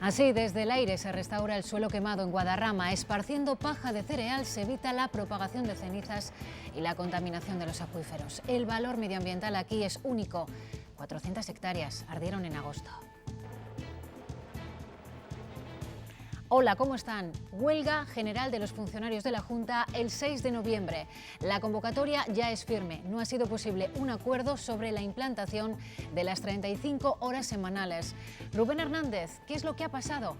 Así, desde el aire se restaura el suelo quemado en Guadarrama. Esparciendo paja de cereal se evita la propagación de cenizas y la contaminación de los acuíferos. El valor medioambiental aquí es único. 400 hectáreas ardieron en agosto. Hola, ¿cómo están? Huelga general de los funcionarios de la Junta el 6 de noviembre. La convocatoria ya es firme. No ha sido posible un acuerdo sobre la implantación de las 35 horas semanales. Rubén Hernández, ¿qué es lo que ha pasado?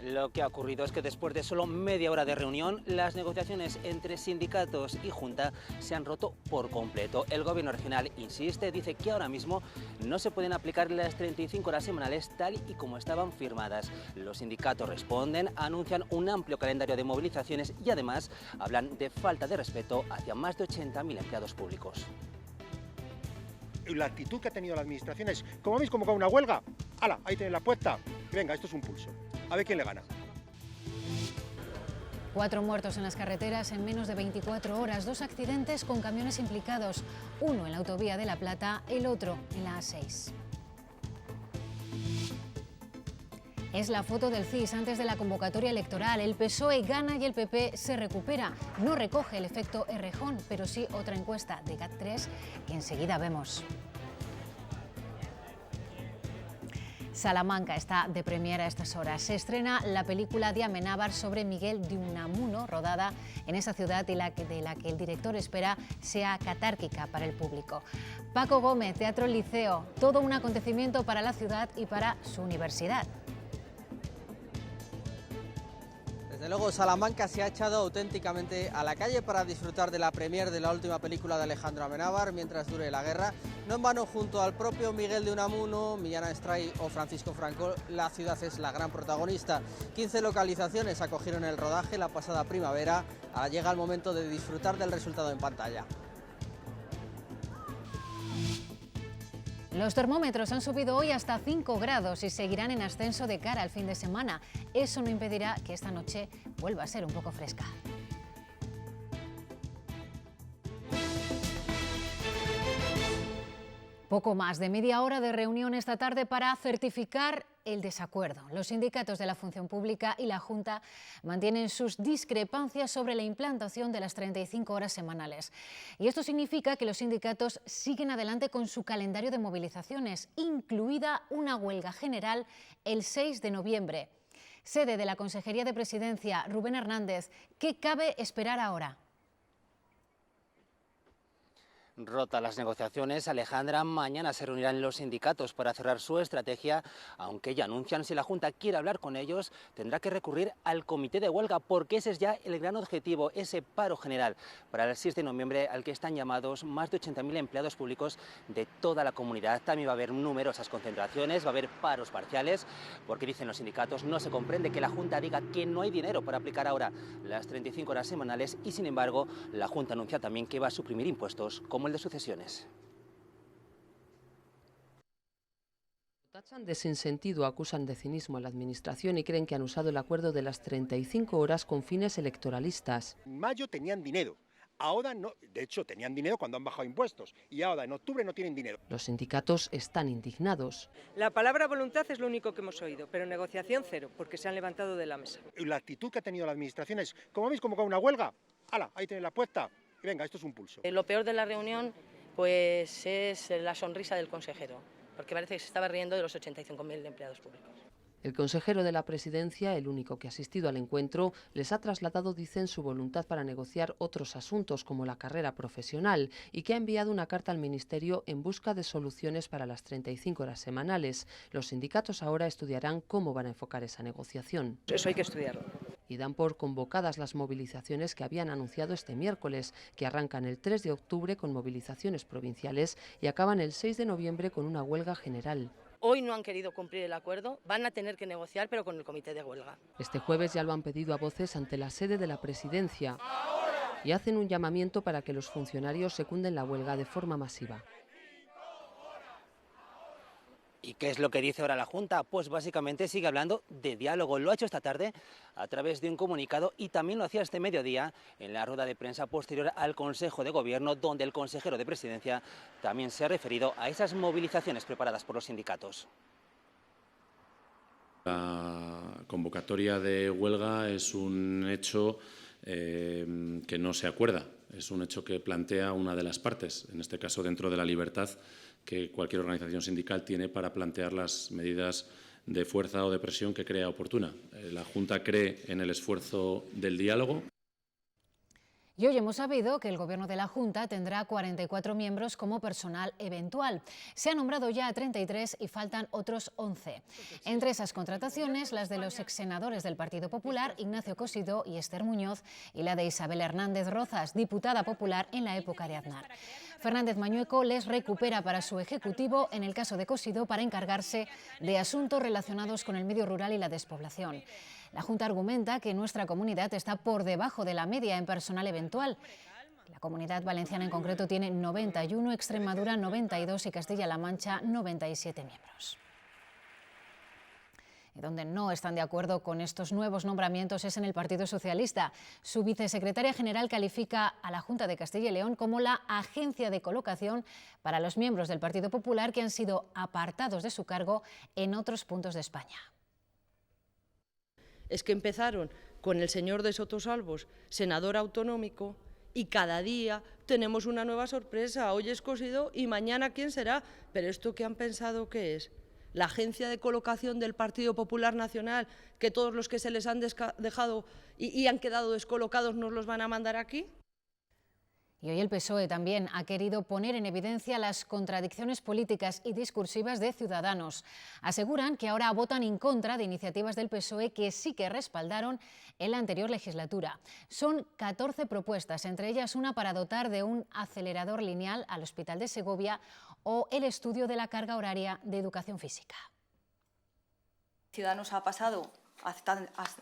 Lo que ha ocurrido es que después de solo media hora de reunión, las negociaciones entre sindicatos y Junta se han roto por completo. El gobierno regional insiste, dice que ahora mismo no se pueden aplicar las 35 horas semanales tal y como estaban firmadas. Los sindicatos responden, anuncian un amplio calendario de movilizaciones y además hablan de falta de respeto hacia más de 80.000 empleados públicos. La actitud que ha tenido la administración es, como habéis convocado una huelga, ¡hala! Ahí tenéis la puesta, venga, esto es un pulso, a ver quién le gana. 4 muertos en las carreteras en menos de 24 horas, 2 accidentes con camiones implicados, uno en la autovía de La Plata, el otro en la A6. Es la foto del CIS antes de la convocatoria electoral. El PSOE gana y el PP se recupera. No recoge el efecto Errejón, pero sí otra encuesta de GAT3 que enseguida vemos. Salamanca está de premiera a estas horas. Se estrena la película de Amenábar sobre Miguel de Unamuno, rodada en esa ciudad de la que el director espera sea catárquica para el público. Paco Gómez, Teatro Liceo, todo un acontecimiento para la ciudad y para su universidad. Desde luego, Salamanca se ha echado auténticamente a la calle para disfrutar de la premier de la última película de Alejandro Amenábar, Mientras dure la guerra. No en vano, junto al propio Miguel de Unamuno, Millán Astray o Francisco Franco, la ciudad es la gran protagonista. 15 localizaciones acogieron el rodaje la pasada primavera. Ahora llega el momento de disfrutar del resultado en pantalla. Los termómetros han subido hoy hasta 5 grados y seguirán en ascenso de cara al fin de semana. Eso no impedirá que esta noche vuelva a ser un poco fresca. Poco más de media hora de reunión esta tarde para certificar el desacuerdo. Los sindicatos de la función pública y la Junta mantienen sus discrepancias sobre la implantación de las 35 horas semanales. Y esto significa que los sindicatos siguen adelante con su calendario de movilizaciones, incluida una huelga general el 6 de noviembre. Sede de la Consejería de Presidencia, Rubén Hernández, ¿qué cabe esperar ahora? Rotas las negociaciones, Alejandra, mañana se reunirán los sindicatos para cerrar su estrategia, aunque ya anuncian si la Junta quiere hablar con ellos, tendrá que recurrir al comité de huelga, porque ese es ya el gran objetivo, ese paro general para el 6 de noviembre al que están llamados más de 80.000 empleados públicos de toda la comunidad. También va a haber numerosas concentraciones, va a haber paros parciales, porque dicen los sindicatos, no se comprende que la Junta diga que no hay dinero para aplicar ahora las 35 horas semanales y, sin embargo, la Junta anuncia también que va a suprimir impuestos como el de sucesiones. Tachan de sinsentido, acusan de cinismo a la administración y creen que han usado el acuerdo de las 35 horas con fines electoralistas. En mayo tenían dinero, ahora no, de hecho tenían dinero cuando han bajado impuestos y ahora en octubre no tienen dinero. Los sindicatos están indignados. La palabra voluntad es lo único que hemos oído, pero negociación cero, porque se han levantado de la mesa. La actitud que ha tenido la administración es, como habéis convocado una huelga, ¡hala! Ahí tenéis la puesta, venga, esto es un pulso. Lo peor de la reunión pues es la sonrisa del consejero, porque parece que se estaba riendo de los 85.000 empleados públicos. El consejero de la Presidencia, el único que ha asistido al encuentro, les ha trasladado, dicen, su voluntad para negociar otros asuntos como la carrera profesional y que ha enviado una carta al Ministerio en busca de soluciones para las 35 horas semanales. Los sindicatos ahora estudiarán cómo van a enfocar esa negociación. Eso hay que estudiarlo. Y dan por convocadas las movilizaciones que habían anunciado este miércoles, que arrancan el 3 de octubre con movilizaciones provinciales y acaban el 6 de noviembre con una huelga general. Hoy no han querido cumplir el acuerdo, van a tener que negociar, pero con el comité de huelga. Este jueves ya lo han pedido a voces ante la sede de la Presidencia y hacen un llamamiento para que los funcionarios secunden la huelga de forma masiva. ¿Y qué es lo que dice ahora la Junta? Pues básicamente sigue hablando de diálogo. Lo ha hecho esta tarde a través de un comunicado y también lo hacía este mediodía en la rueda de prensa posterior al Consejo de Gobierno, donde el consejero de Presidencia también se ha referido a esas movilizaciones preparadas por los sindicatos. La convocatoria de huelga es un hecho que no se acuerda, es un hecho que plantea una de las partes, en este caso dentro de la libertad que cualquier organización sindical tiene para plantear las medidas de fuerza o de presión que crea oportuna. La Junta cree en el esfuerzo del diálogo. Y hoy hemos sabido que el Gobierno de la Junta tendrá 44 miembros como personal eventual. Se ha nombrado ya a 33 y faltan otros 11. Entre esas contrataciones, las de los exsenadores del Partido Popular, Ignacio Cosidó y Esther Muñoz, y la de Isabel Hernández Rozas, diputada popular en la época de Aznar. Fernández Mañueco les recupera para su ejecutivo, en el caso de Cosidó, para encargarse de asuntos relacionados con el medio rural y la despoblación. La Junta argumenta que nuestra comunidad está por debajo de la media en personal eventual. La Comunidad Valenciana en concreto tiene 91, Extremadura 92 y Castilla-La Mancha 97 miembros. Y donde no están de acuerdo con estos nuevos nombramientos es en el Partido Socialista. Su vicesecretaria general califica a la Junta de Castilla y León como la agencia de colocación para los miembros del Partido Popular que han sido apartados de su cargo en otros puntos de España. Es que empezaron con el señor de Sotosalvos, senador autonómico, y cada día tenemos una nueva sorpresa. Hoy es Cosidó y mañana quién será. Pero ¿esto qué han pensado que es? ¿La agencia de colocación del Partido Popular Nacional, que todos los que se les han dejado y han quedado descolocados nos los van a mandar aquí? Y hoy el PSOE también ha querido poner en evidencia las contradicciones políticas y discursivas de Ciudadanos. Aseguran que ahora votan en contra de iniciativas del PSOE que sí que respaldaron en la anterior legislatura. Son 14 propuestas, entre ellas una para dotar de un acelerador lineal al Hospital de Segovia o el estudio de la carga horaria de educación física. Ciudadanos ha pasado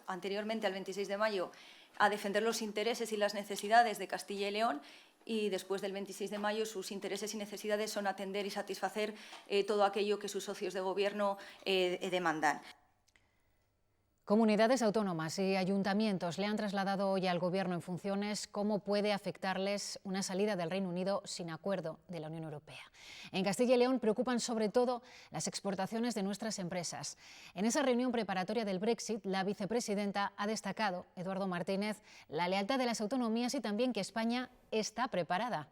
anteriormente al 26 de mayo a defender los intereses y las necesidades de Castilla y León, y después del 26 de mayo sus intereses y necesidades son atender y satisfacer todo aquello que sus socios de gobierno demandan. Comunidades autónomas y ayuntamientos le han trasladado hoy al Gobierno en funciones cómo puede afectarles una salida del Reino Unido sin acuerdo de la Unión Europea. En Castilla y León preocupan sobre todo las exportaciones de nuestras empresas. En esa reunión preparatoria del Brexit, la vicepresidenta ha destacado, Eduardo Martínez, la lealtad de las autonomías y también que España está preparada.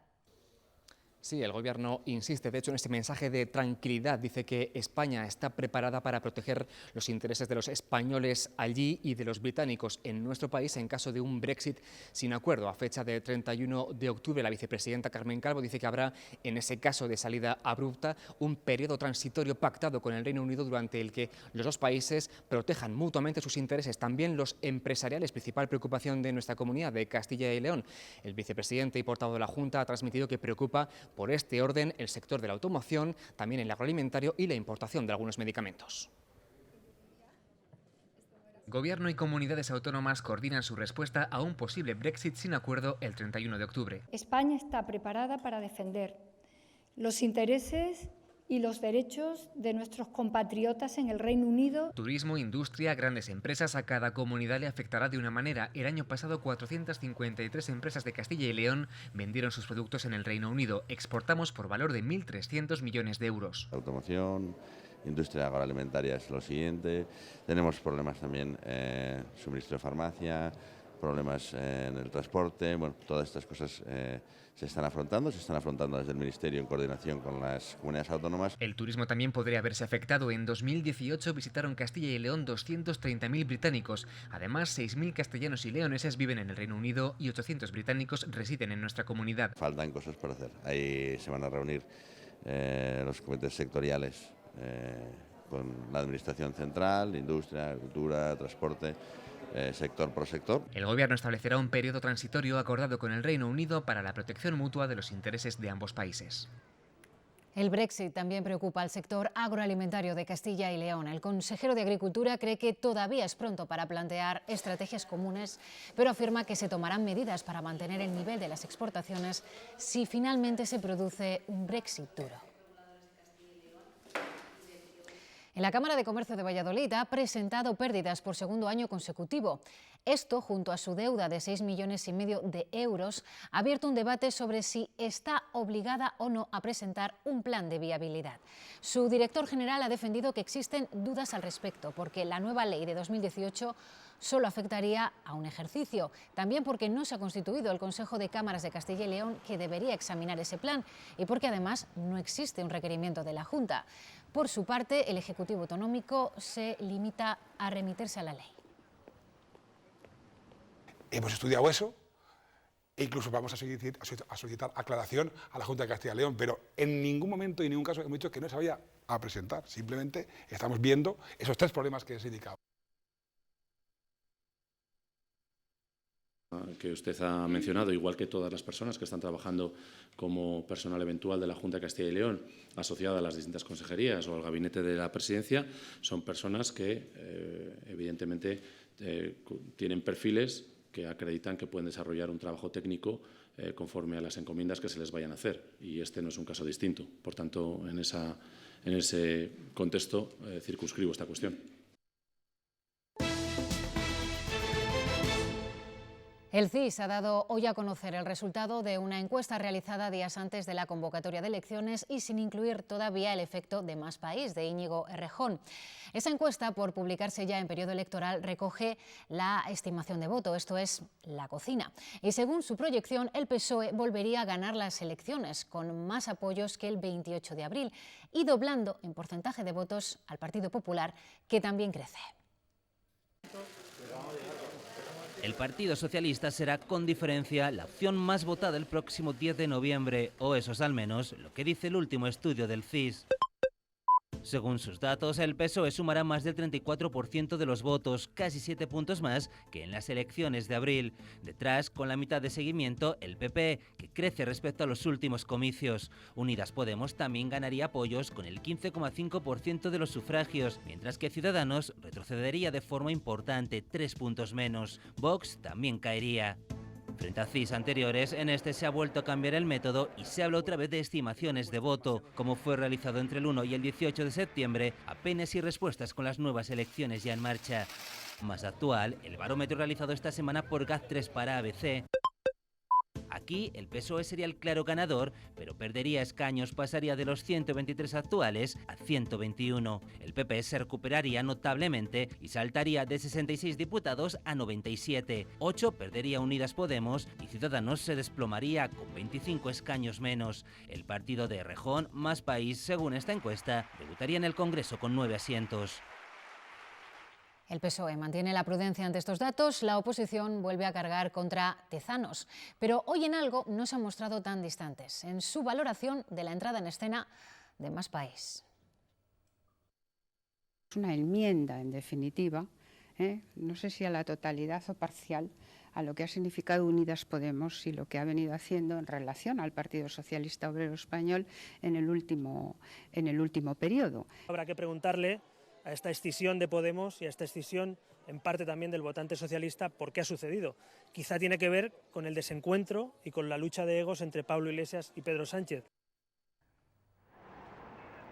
Sí, el Gobierno insiste, de hecho, en este mensaje de tranquilidad. Dice que España está preparada para proteger los intereses de los españoles allí y de los británicos en nuestro país en caso de un Brexit sin acuerdo. A fecha del 31 de octubre, la vicepresidenta Carmen Calvo dice que habrá, en ese caso de salida abrupta, un periodo transitorio pactado con el Reino Unido durante el que los dos países protejan mutuamente sus intereses, también los empresariales, principal preocupación de nuestra comunidad de Castilla y León. El vicepresidente y portavoz de la Junta ha transmitido que preocupa por este orden el sector de la automoción, también el agroalimentario y la importación de algunos medicamentos. Gobierno y comunidades autónomas coordinan su respuesta a un posible Brexit sin acuerdo el 31 de octubre. España está preparada para defender los intereses y los derechos de nuestros compatriotas en el Reino Unido. Turismo, industria, grandes empresas, a cada comunidad le afectará de una manera. El año pasado 453 empresas de Castilla y León vendieron sus productos en el Reino Unido. Exportamos por valor de 1.300 millones de euros. Automoción, industria agroalimentaria es lo siguiente. Tenemos problemas también suministro de farmacia, problemas en el transporte. Bueno, todas estas cosas se están afrontando desde el Ministerio en coordinación con las comunidades autónomas. El turismo también podría verse afectado. En 2018 visitaron Castilla y León 230.000 británicos. Además, 6.000 castellanos y leoneses viven en el Reino Unido y 800 británicos residen en nuestra comunidad. Faltan cosas por hacer. Ahí se van a reunir los comités sectoriales con la Administración Central, Industria, Agricultura, Transporte, sector por sector. El Gobierno establecerá un periodo transitorio acordado con el Reino Unido para la protección mutua de los intereses de ambos países. El Brexit también preocupa al sector agroalimentario de Castilla y León. El consejero de Agricultura cree que todavía es pronto para plantear estrategias comunes, pero afirma que se tomarán medidas para mantener el nivel de las exportaciones si finalmente se produce un Brexit duro. En la Cámara de Comercio de Valladolid ha presentado pérdidas por segundo año consecutivo. Esto, junto a su deuda de 6,5 millones de euros, ha abierto un debate sobre si está obligada o no a presentar un plan de viabilidad. Su director general ha defendido que existen dudas al respecto, porque la nueva ley de 2018 solo afectaría a un ejercicio. También porque no se ha constituido el Consejo de Cámaras de Castilla y León, que debería examinar ese plan, y porque además no existe un requerimiento de la Junta. Por su parte, el Ejecutivo Autonómico se limita a remitirse a la ley. Hemos estudiado eso e incluso vamos a solicitar aclaración a la Junta de Castilla y León, pero en ningún momento y en ningún caso hemos dicho que no se vaya a presentar. Simplemente estamos viendo esos 3 problemas que les he indicado. Que usted ha mencionado, igual que todas las personas que están trabajando como personal eventual de la Junta de Castilla y León, asociada a las distintas consejerías o al gabinete de la presidencia, son personas que evidentemente tienen perfiles que acreditan que pueden desarrollar un trabajo técnico conforme a las encomiendas que se les vayan a hacer, y este no es un caso distinto. Por tanto, en ese contexto circunscribo esta cuestión. El CIS ha dado hoy a conocer el resultado de una encuesta realizada días antes de la convocatoria de elecciones y sin incluir todavía el efecto de Más País, de Íñigo Errejón. Esa encuesta, por publicarse ya en periodo electoral, recoge la estimación de voto, esto es, la cocina. Y según su proyección, el PSOE volvería a ganar las elecciones, con más apoyos que el 28 de abril y doblando en porcentaje de votos al Partido Popular, que también crece. El Partido Socialista será con diferencia la opción más votada el próximo 10 de noviembre, o eso es al menos lo que dice el último estudio del CIS. Según sus datos, el PSOE sumará más del 34% de los votos, casi 7 puntos más que en las elecciones de abril. Detrás, con la mitad de seguimiento, el PP, que crece respecto a los últimos comicios. Unidas Podemos también ganaría apoyos con el 15,5% de los sufragios, mientras que Ciudadanos retrocedería de forma importante, 3 puntos menos. Vox también caería. Frente a CIS anteriores, en este se ha vuelto a cambiar el método y se habla otra vez de estimaciones de voto, como fue realizado entre el 1 y el 18 de septiembre, apenas y respuestas con las nuevas elecciones ya en marcha. Más actual, el barómetro realizado esta semana por GAT3 para ABC. Aquí el PSOE sería el claro ganador, pero perdería escaños, pasaría de los 123 actuales a 121. El PP se recuperaría notablemente y saltaría de 66 diputados a 97. 8 perdería Unidas Podemos y Ciudadanos se desplomaría con 25 escaños menos. El partido de Errejón, Más País, según esta encuesta, debutaría en el Congreso con 9 asientos. El PSOE mantiene la prudencia ante estos datos, la oposición vuelve a cargar contra Tezanos, pero hoy en algo no se han mostrado tan distantes, en su valoración de la entrada en escena de Más País. Es una enmienda, en definitiva, no sé si a la totalidad o parcial, a lo que ha significado Unidas Podemos y lo que ha venido haciendo en relación al Partido Socialista Obrero Español en el último periodo. Habrá que preguntarle a esta escisión de Podemos y a esta escisión en parte también del votante socialista por qué ha sucedido. Quizá tiene que ver con el desencuentro y con la lucha de egos entre Pablo Iglesias y Pedro Sánchez.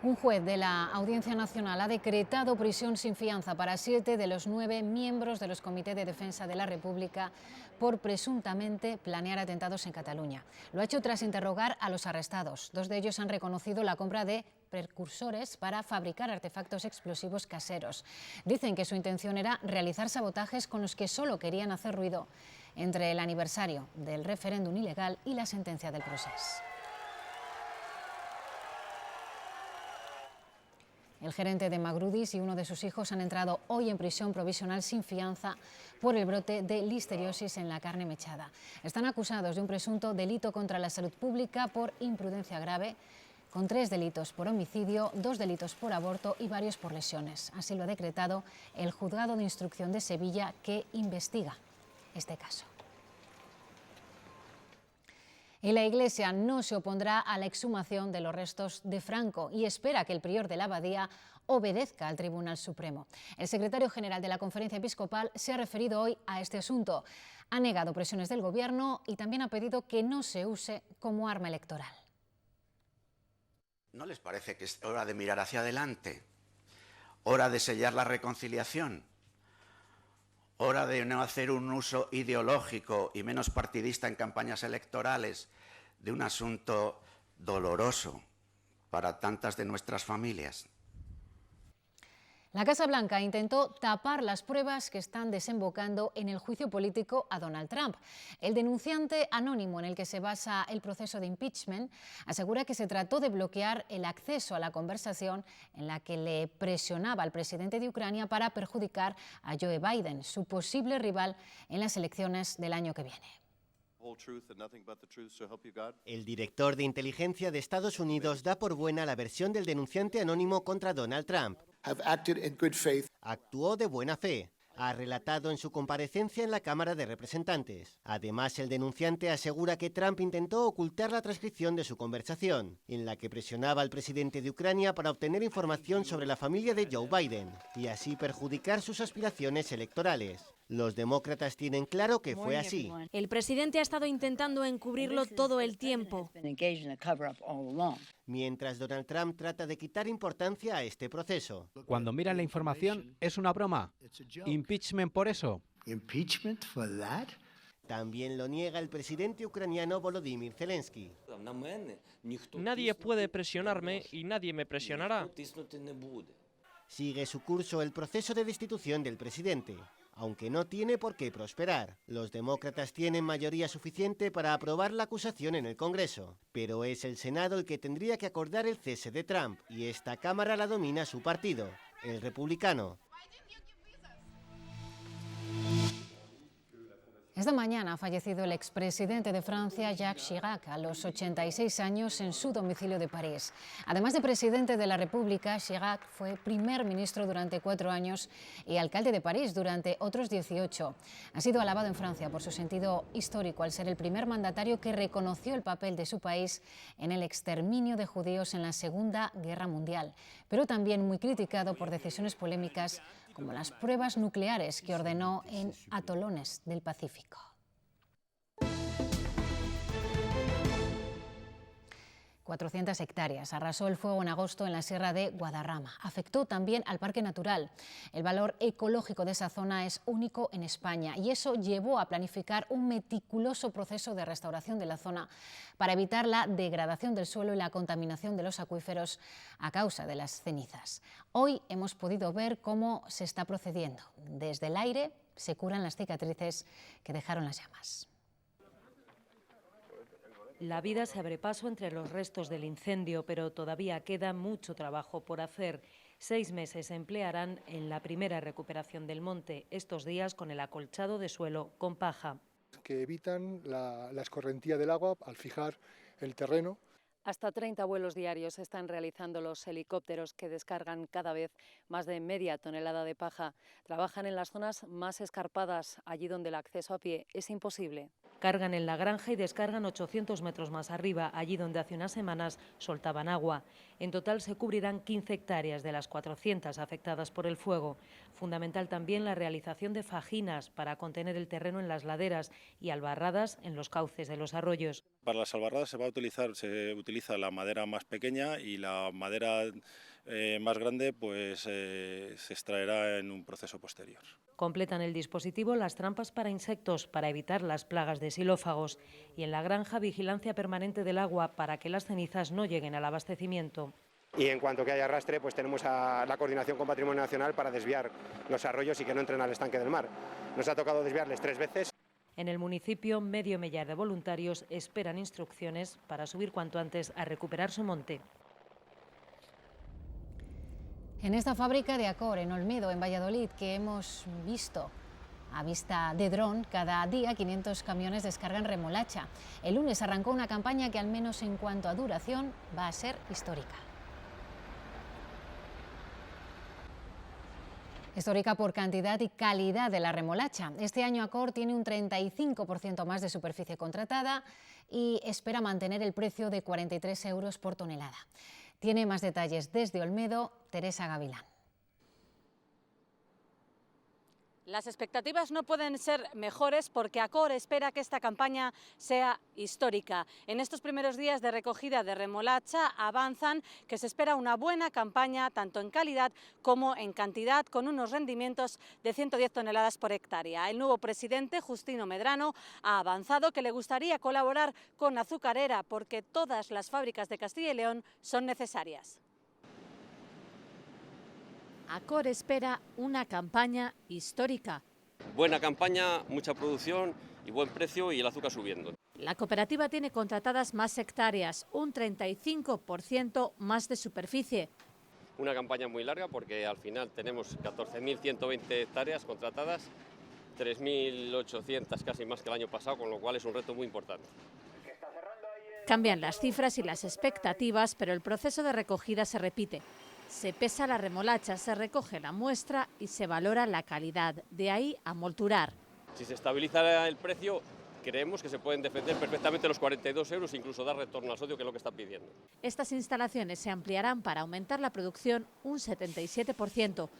Un juez de la Audiencia Nacional ha decretado prisión sin fianza para 7 de los 9 miembros de los Comités de Defensa de la República por presuntamente planear atentados en Cataluña. Lo ha hecho tras interrogar a los arrestados. 2 de ellos han reconocido la compra de precursores para fabricar artefactos explosivos caseros. Dicen que su intención era realizar sabotajes con los que solo querían hacer ruido entre el aniversario del referéndum ilegal y la sentencia del Procés. El gerente de Magrudis y uno de sus hijos han entrado hoy en prisión provisional sin fianza por el brote de listeriosis en la carne mechada. Están acusados de un presunto delito contra la salud pública por imprudencia grave, con 3 delitos por homicidio, 2 delitos por aborto y varios por lesiones. Así lo ha decretado el Juzgado de Instrucción de Sevilla, que investiga este caso. Y la Iglesia no se opondrá a la exhumación de los restos de Franco y espera que el prior de la abadía obedezca al Tribunal Supremo. El secretario general de la Conferencia Episcopal se ha referido hoy a este asunto. Ha negado presiones del Gobierno y también ha pedido que no se use como arma electoral. ¿No les parece que es hora de mirar hacia adelante? hora de sellar la reconciliación, hora de no hacer un uso ideológico y menos partidista en campañas electorales de un asunto doloroso para tantas de nuestras familias. La Casa Blanca intentó tapar las pruebas que están desembocando en el juicio político a Donald Trump. El denunciante anónimo en el que se basa el proceso de impeachment asegura que se trató de bloquear el acceso a la conversación en la que le presionaba al presidente de Ucrania para perjudicar a Joe Biden, su posible rival en las elecciones del año que viene. El director de inteligencia de Estados Unidos da por buena la versión del denunciante anónimo contra Donald Trump. Actuó de buena fe. Ha relatado en su comparecencia en la Cámara de Representantes. Además, el denunciante asegura que Trump intentó ocultar la transcripción de su conversación, en la que presionaba al presidente de Ucrania para obtener información sobre la familia de Joe Biden y así perjudicar sus aspiraciones electorales. Los demócratas tienen claro que fue así. El presidente ha estado intentando encubrirlo todo el tiempo. Mientras Donald Trump trata de quitar importancia a este proceso. Cuando miran la información, es una broma. ¿Impeachment por eso? También lo niega el presidente ucraniano Volodymyr Zelensky. Nadie puede presionarme y nadie me presionará. Sigue su curso el proceso de destitución del presidente, aunque no tiene por qué prosperar. Los demócratas tienen mayoría suficiente para aprobar la acusación en el Congreso, pero es el Senado el que tendría que acordar el cese de Trump, y esta Cámara la domina su partido, el republicano. Esta mañana ha fallecido el expresidente de Francia, Jacques Chirac, a los 86 años en su domicilio de París. Además de presidente de la República, Chirac fue primer ministro durante 4 años y alcalde de París durante otros 18. Ha sido alabado en Francia por su sentido histórico al ser el primer mandatario que reconoció el papel de su país en el exterminio de judíos en la Segunda Guerra Mundial, pero también muy criticado por decisiones polémicas como las pruebas nucleares que ordenó en atolones del Pacífico. ...400 hectáreas. Arrasó el fuego en agosto en la Sierra de Guadarrama. Afectó también al Parque Natural. El valor ecológico de esa zona es único en España y eso llevó a planificar un meticuloso proceso de restauración de la zona para evitar la degradación del suelo y la contaminación de los acuíferos a causa de las cenizas. Hoy hemos podido ver cómo se está procediendo. Desde el aire se curan las cicatrices que dejaron las llamas. La vida se abre paso entre los restos del incendio, pero todavía queda mucho trabajo por hacer. 6 meses se emplearán en la primera recuperación del monte, estos días con el acolchado de suelo con paja. Que evitan la escorrentía del agua al fijar el terreno. Hasta 30 vuelos diarios están realizando los helicópteros que descargan cada vez más de media tonelada de paja. Trabajan en las zonas más escarpadas, allí donde el acceso a pie es imposible. Cargan en la granja y descargan 800 metros más arriba, allí donde hace unas semanas soltaban agua. En total se cubrirán 15 hectáreas de las 400 afectadas por el fuego. Fundamental también la realización de fajinas para contener el terreno en las laderas y albarradas en los cauces de los arroyos. Para las albarradas se utiliza la madera más pequeña y la madera más grande se extraerá en un proceso posterior. Completan el dispositivo las trampas para insectos para evitar las plagas de xilófagos y en la granja vigilancia permanente del agua para que las cenizas no lleguen al abastecimiento. Y en cuanto que haya arrastre, tenemos a la coordinación con Patrimonio Nacional para desviar los arroyos y que no entren al estanque del mar. Nos ha tocado desviarles 3 veces. En el municipio, medio millar de voluntarios esperan instrucciones para subir cuanto antes a recuperar su monte. En esta fábrica de Accor, en Olmedo, en Valladolid, que hemos visto a vista de dron, cada día 500 camiones descargan remolacha. El lunes arrancó una campaña que, al menos en cuanto a duración, va a ser histórica. Histórica por cantidad y calidad de la remolacha. Este año Accor tiene un 35% más de superficie contratada y espera mantener el precio de 43 euros por tonelada. Tiene más detalles desde Olmedo, Teresa Gavilán. Las expectativas no pueden ser mejores porque Accor espera que esta campaña sea histórica. En estos primeros días de recogida de remolacha avanzan que se espera una buena campaña tanto en calidad como en cantidad, con unos rendimientos de 110 toneladas por hectárea. El nuevo presidente, Justino Medrano, ha avanzado que le gustaría colaborar con Azucarera porque todas las fábricas de Castilla y León son necesarias. Accor espera una campaña histórica. Buena campaña, mucha producción y buen precio y el azúcar subiendo. La cooperativa tiene contratadas más hectáreas, un 35% más de superficie. Una campaña muy larga porque al final tenemos 14.120 hectáreas contratadas, 3.800 casi más que el año pasado, con lo cual es un reto muy importante. Cambian las cifras y las expectativas, pero el proceso de recogida se repite. Se pesa la remolacha, se recoge la muestra y se valora la calidad. De ahí a molturar. Si se estabiliza el precio, creemos que se pueden defender perfectamente los 42 euros e incluso dar retorno al socio, que es lo que están pidiendo. Estas instalaciones se ampliarán para aumentar la producción un 77%.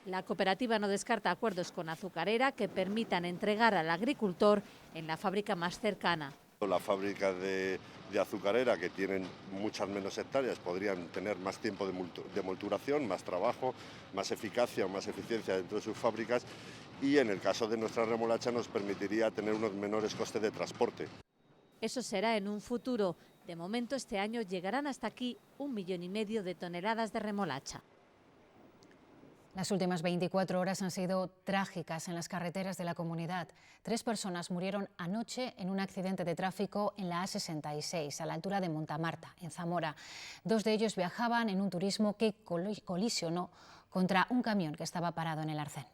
La cooperativa no descarta acuerdos con Azucarera que permitan entregar al agricultor en la fábrica más cercana. Las fábricas de Azucarera, que tienen muchas menos hectáreas, podrían tener más tiempo de molturación, más trabajo, más eficacia o más eficiencia dentro de sus fábricas, y en el caso de nuestra remolacha nos permitiría tener unos menores costes de transporte. Eso será en un futuro. De momento este año llegarán hasta aquí 1,5 millones de toneladas de remolacha. Las últimas 24 horas han sido trágicas en las carreteras de la comunidad. 3 personas murieron anoche en un accidente de tráfico en la A66, a la altura de Montamarta, en Zamora. 2 de ellos viajaban en un turismo que colisionó contra un camión que estaba parado en el arcén.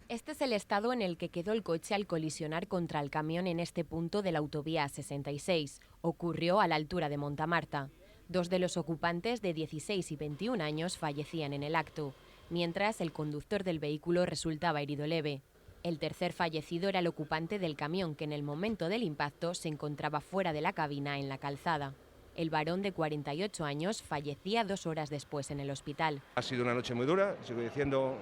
Este es el estado en el que quedó el coche al colisionar contra el camión en este punto de la autovía A66. Ocurrió a la altura de Montamarta. 2 de los ocupantes, de 16 y 21 años, fallecían en el acto, mientras el conductor del vehículo resultaba herido leve. El tercer fallecido era el ocupante del camión, que en el momento del impacto se encontraba fuera de la cabina en la calzada. El varón de 48 años fallecía 2 horas después en el hospital. Ha sido una noche muy dura, sigo diciendo,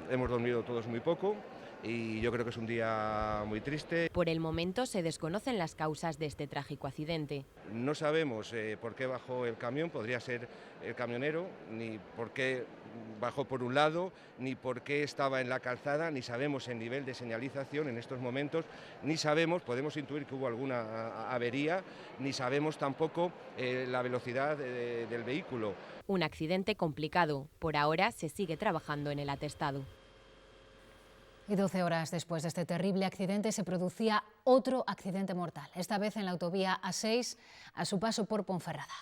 hemos dormido todos muy poco. Y yo creo que es un día muy triste. Por el momento se desconocen las causas de este trágico accidente. No sabemos por qué bajó el camión, podría ser el camionero, ni por qué bajó por un lado, ni por qué estaba en la calzada, ni sabemos el nivel de señalización en estos momentos, ni sabemos, podemos intuir que hubo alguna avería, ni sabemos tampoco la velocidad del vehículo. Un accidente complicado. Por ahora se sigue trabajando en el atestado. Y 12 horas después de este terrible accidente se producía otro accidente mortal, esta vez en la autovía A6, a su paso por Ponferrada.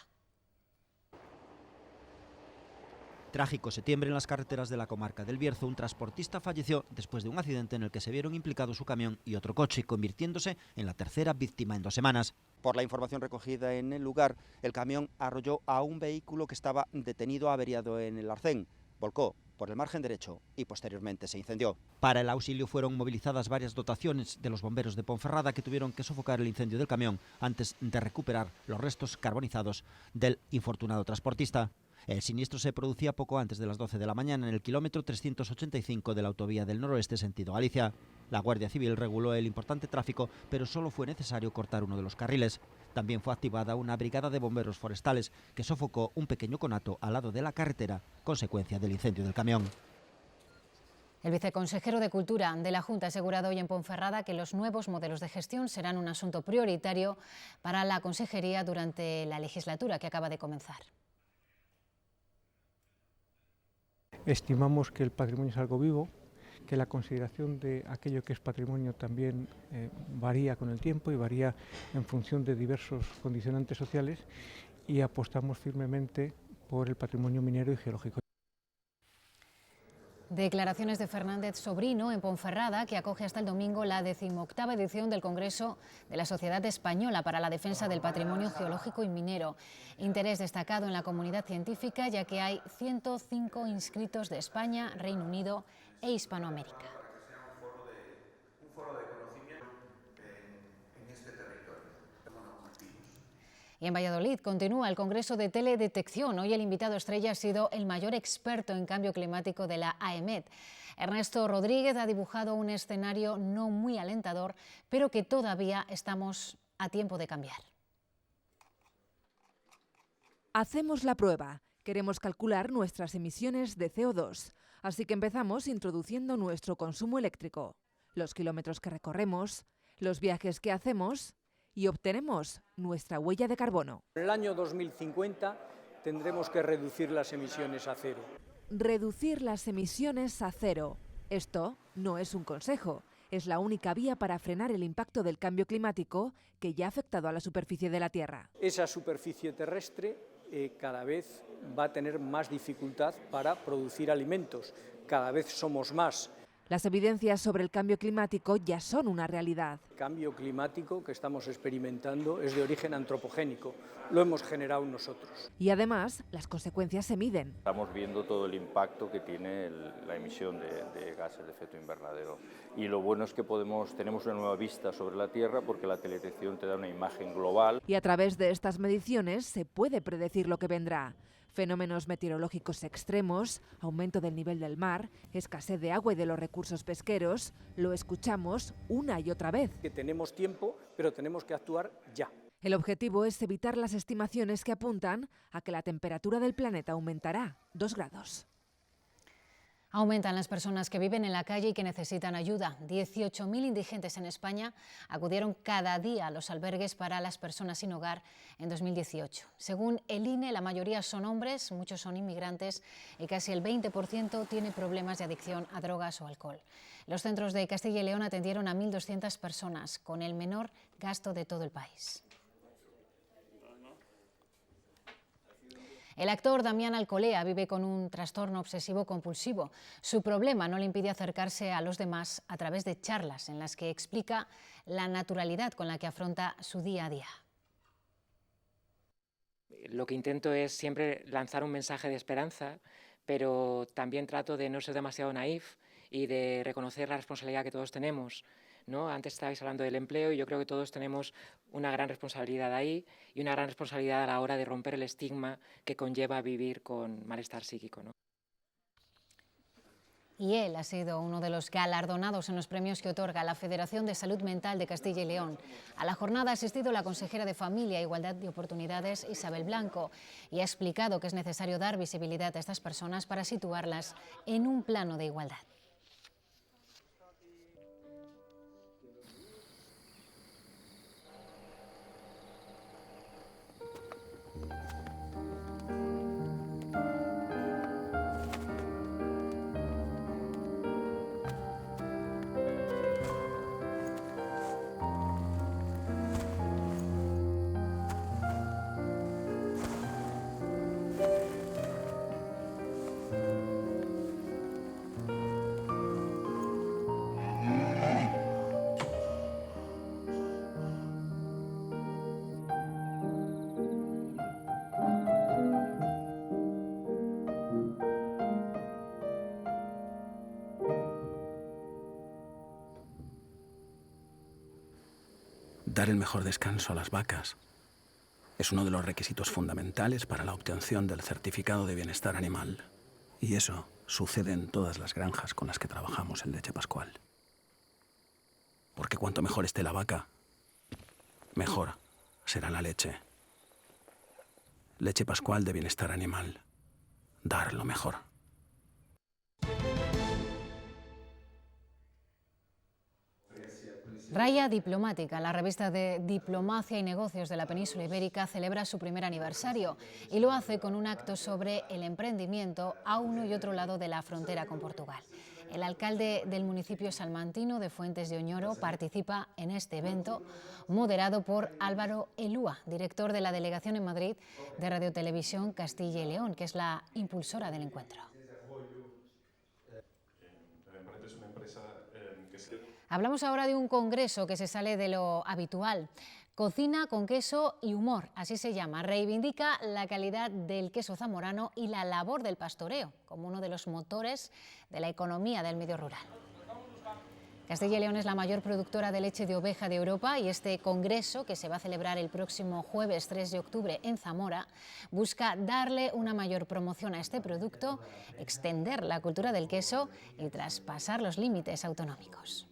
Trágico septiembre en las carreteras de la comarca del Bierzo. Un transportista falleció después de un accidente en el que se vieron implicados su camión y otro coche, convirtiéndose en la tercera víctima en 2 semanas. Por la información recogida en el lugar, el camión arrolló a un vehículo que estaba detenido averiado en el arcén. Volcó por el margen derecho y posteriormente se incendió. Para el auxilio fueron movilizadas varias dotaciones de los bomberos de Ponferrada, que tuvieron que sofocar el incendio del camión antes de recuperar los restos carbonizados del infortunado transportista. El siniestro se producía poco antes de las 12 de la mañana en el kilómetro 385 de la autovía del noroeste sentido Galicia. La Guardia Civil reguló el importante tráfico, pero solo fue necesario cortar uno de los carriles. También fue activada una brigada de bomberos forestales que sofocó un pequeño conato al lado de la carretera, consecuencia del incendio del camión. El viceconsejero de Cultura de la Junta ha asegurado hoy en Ponferrada que los nuevos modelos de gestión serán un asunto prioritario para la consejería durante la legislatura que acaba de comenzar. Estimamos que el patrimonio es algo vivo, que la consideración de aquello que es patrimonio también varía con el tiempo y varía en función de diversos condicionantes sociales, y apostamos firmemente por el patrimonio minero y geológico. Declaraciones de Fernández Sobrino en Ponferrada, que acoge hasta el domingo la 18ª edición del Congreso de la Sociedad Española para la Defensa del Patrimonio Geológico y Minero. Interés destacado en la comunidad científica, ya que hay 105 inscritos de España, Reino Unido e Hispanoamérica. Y en Valladolid continúa el Congreso de Teledetección. Hoy el invitado estrella ha sido el mayor experto en cambio climático de la AEMET. Ernesto Rodríguez ha dibujado un escenario no muy alentador, pero que todavía estamos a tiempo de cambiar. Hacemos la prueba. Queremos calcular nuestras emisiones de CO2. Así que empezamos introduciendo nuestro consumo eléctrico, los kilómetros que recorremos, los viajes que hacemos y obtenemos nuestra huella de carbono. En el año 2050 tendremos que reducir las emisiones a cero. Reducir las emisiones a cero. Esto no es un consejo, es la única vía para frenar el impacto del cambio climático que ya ha afectado a la superficie de la Tierra. Esa superficie terrestre cada vez va a tener más dificultad para producir alimentos. Cada vez somos más. Las evidencias sobre el cambio climático ya son una realidad. El cambio climático que estamos experimentando es de origen antropogénico, lo hemos generado nosotros. Y además, las consecuencias se miden. Estamos viendo todo el impacto que tiene la emisión de gases de efecto invernadero. Y lo bueno es que tenemos una nueva vista sobre la Tierra porque la teledetección te da una imagen global. Y a través de estas mediciones se puede predecir lo que vendrá. Fenómenos meteorológicos extremos, aumento del nivel del mar, escasez de agua y de los recursos pesqueros, lo escuchamos una y otra vez. Que tenemos tiempo, pero tenemos que actuar ya. El objetivo es evitar las estimaciones que apuntan a que la temperatura del planeta aumentará 2 grados. Aumentan las personas que viven en la calle y que necesitan ayuda. 18.000 indigentes en España acudieron cada día a los albergues para las personas sin hogar en 2018. Según el INE, la mayoría son hombres, muchos son inmigrantes y casi el 20% tiene problemas de adicción a drogas o alcohol. Los centros de Castilla y León atendieron a 1.200 personas, con el menor gasto de todo el país. El actor Damián Alcolea vive con un trastorno obsesivo-compulsivo. Su problema no le impide acercarse a los demás a través de charlas en las que explica la naturalidad con la que afronta su día a día. Lo que intento es siempre lanzar un mensaje de esperanza, pero también trato de no ser demasiado naif y de reconocer la responsabilidad que todos tenemos, ¿no? Antes estabais hablando del empleo y yo creo que todos tenemos una gran responsabilidad ahí y una gran responsabilidad a la hora de romper el estigma que conlleva vivir con malestar psíquico, ¿no? Y él ha sido uno de los galardonados en los premios que otorga la Federación de Salud Mental de Castilla y León. A la jornada ha asistido la consejera de Familia e Igualdad de Oportunidades, Isabel Blanco, y ha explicado que es necesario dar visibilidad a estas personas para situarlas en un plano de igualdad. Dar el mejor descanso a las vacas es uno de los requisitos fundamentales para la obtención del certificado de bienestar animal. Y eso sucede en todas las granjas con las que trabajamos en Leche Pascual. Porque cuanto mejor esté la vaca, mejor será la leche. Leche Pascual de bienestar animal. Dar lo mejor. Raya Diplomática, la revista de diplomacia y negocios de la península ibérica, celebra su primer aniversario y lo hace con un acto sobre el emprendimiento a uno y otro lado de la frontera con Portugal. El alcalde del municipio salmantino de Fuentes de Oñoro participa en este evento, moderado por Álvaro Elúa, director de la delegación en Madrid de Radio Televisión Castilla y León, que es la impulsora del encuentro. Hablamos ahora de un congreso que se sale de lo habitual. Cocina con queso y humor, así se llama. Reivindica la calidad del queso zamorano y la labor del pastoreo como uno de los motores de la economía del medio rural. Castilla y León es la mayor productora de leche de oveja de Europa y este congreso, que se va a celebrar el próximo jueves 3 de octubre en Zamora, busca darle una mayor promoción a este producto, extender la cultura del queso y traspasar los límites autonómicos.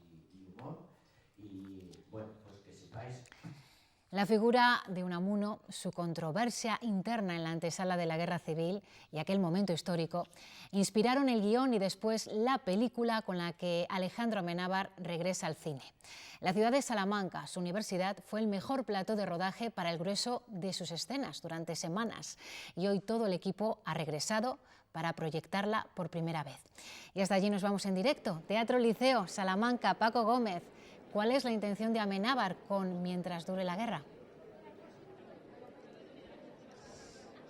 La figura de Unamuno, su controversia interna en la antesala de la Guerra Civil y aquel momento histórico inspiraron el guión y después la película con la que Alejandro Amenábar regresa al cine. La ciudad de Salamanca, su universidad, fue el mejor plató de rodaje para el grueso de sus escenas durante semanas y hoy todo el equipo ha regresado para proyectarla por primera vez. Y hasta allí nos vamos en directo. Teatro Liceo, Salamanca, Paco Gómez. ¿Cuál es la intención de Amenábar con Mientras dure la guerra?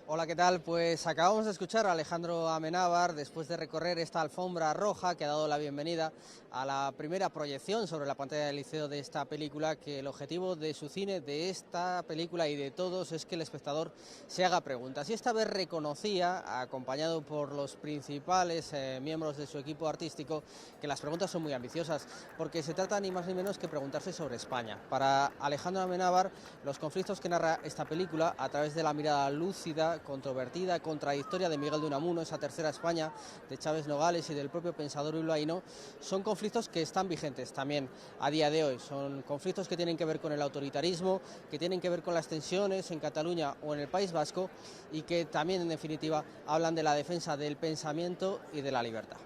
Hola, ¿qué tal? Pues acabamos de escuchar a Alejandro Amenábar después de recorrer esta alfombra roja que ha dado la bienvenida a la primera proyección sobre la pantalla del Liceo de esta película, que el objetivo de su cine, de esta película y de todos, es que el espectador se haga preguntas. Y esta vez reconocía, acompañado por los principales miembros de su equipo artístico, que las preguntas son muy ambiciosas, porque se trata ni más ni menos que preguntarse sobre España. Para Alejandro Amenábar, los conflictos que narra esta película, a través de la mirada lúcida, controvertida, contradictoria de Miguel de Unamuno, esa tercera España de Chávez Nogales y del propio pensador bilbaíno, son conflictos que están vigentes también a día de hoy. Son conflictos que tienen que ver con el autoritarismo, que tienen que ver con las tensiones en Cataluña o en el País Vasco y que también, en definitiva, hablan de la defensa del pensamiento y de la libertad.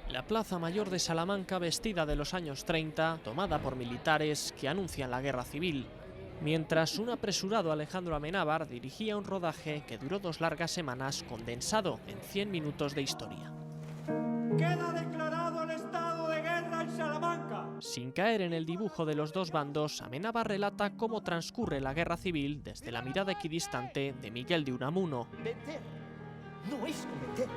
La Plaza Mayor de Salamanca, vestida de los años 30, tomada por militares que anuncian la guerra civil, mientras un apresurado Alejandro Amenábar dirigía un rodaje que duró 2 largas semanas, condensado en 100 minutos de historia. ¡Queda declarado el estado de guerra en Salamanca! Sin caer en el dibujo de los dos bandos, Amenábar relata cómo transcurre la guerra civil desde la mirada equidistante de Miguel de Unamuno. Vencer no es cometer.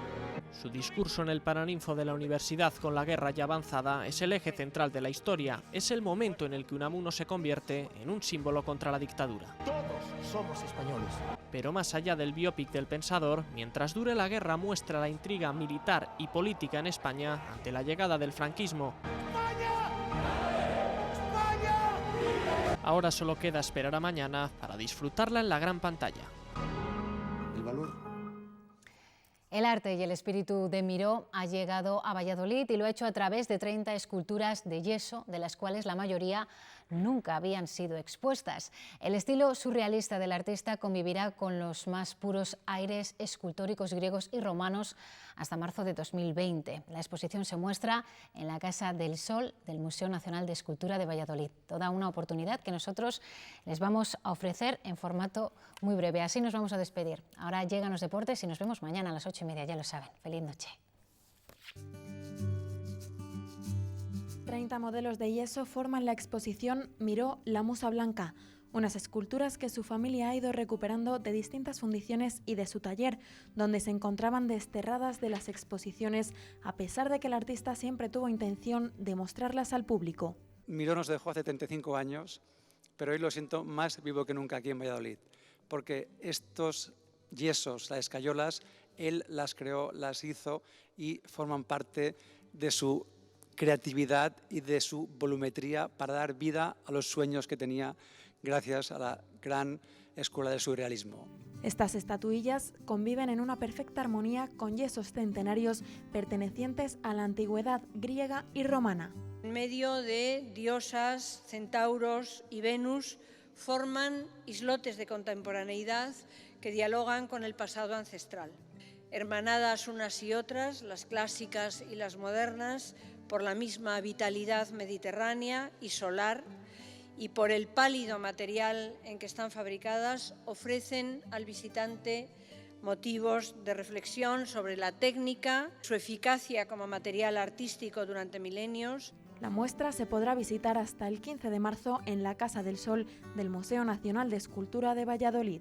Su discurso en el Paraninfo de la universidad con la guerra ya avanzada es el eje central de la historia. Es el momento en el que Unamuno se convierte en un símbolo contra la dictadura. Todos somos españoles. Pero más allá del biopic del pensador, Mientras dure la guerra muestra la intriga militar y política en España ante la llegada del franquismo. Ahora solo queda esperar a mañana para disfrutarla en la gran pantalla. El valor. El arte y el espíritu de Miró ha llegado a Valladolid y lo ha hecho a través de 30 esculturas de yeso, de las cuales la mayoría nunca habían sido expuestas. El estilo surrealista del artista convivirá con los más puros aires escultóricos griegos y romanos hasta marzo de 2020. La exposición se muestra en la Casa del Sol del Museo Nacional de Escultura de Valladolid. Toda una oportunidad que nosotros les vamos a ofrecer en formato muy breve. Así nos vamos a despedir. Ahora llegan los deportes y nos vemos mañana a las 8:30, ya lo saben. Feliz noche. 30 modelos de yeso forman la exposición Miró, la Musa Blanca, unas esculturas que su familia ha ido recuperando de distintas fundiciones y de su taller, donde se encontraban desterradas de las exposiciones, a pesar de que el artista siempre tuvo intención de mostrarlas al público. Miró nos dejó hace 35 años, pero hoy lo siento más vivo que nunca aquí en Valladolid, porque estos yesos, las escayolas, él las creó, las hizo y forman parte de su creatividad y de su volumetría para dar vida a los sueños que tenía gracias a la gran escuela del surrealismo. Estas estatuillas conviven en una perfecta armonía con yesos centenarios pertenecientes a la antigüedad griega y romana. En medio de diosas, centauros y Venus forman islotes de contemporaneidad que dialogan con el pasado ancestral. Hermanadas unas y otras, las clásicas y las modernas, por la misma vitalidad mediterránea y solar, y por el pálido material en que están fabricadas, ofrecen al visitante motivos de reflexión sobre la técnica, su eficacia como material artístico durante milenios. La muestra se podrá visitar hasta el 15 de marzo en la Casa del Sol del Museo Nacional de Escultura de Valladolid.